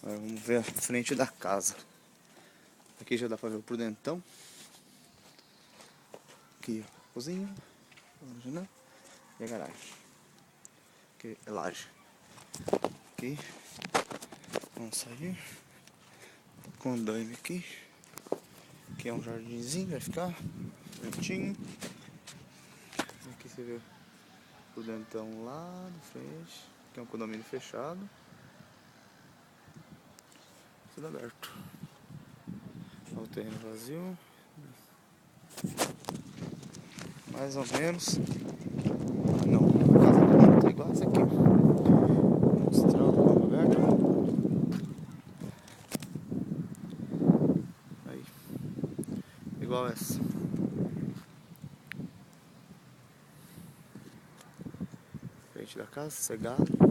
Agora vamos ver a frente da casa. Aqui já dá pra ver por dentão. Aqui, ó, cozinha, janela e a garagem. Aqui é laje. Aqui, vamos sair. Condaime aqui. Aqui é um jardinzinho, vai ficar bonitinho. Aqui você vê o dentão lá de frente. Aqui é um condomínio fechado. Tudo aberto. Olha o terreno vazio. Mais ou menos. Não, a casa do tá igual essa aqui. Vou mostrar o campo aberto. Aí. Igual essa. Frente da casa, cegado.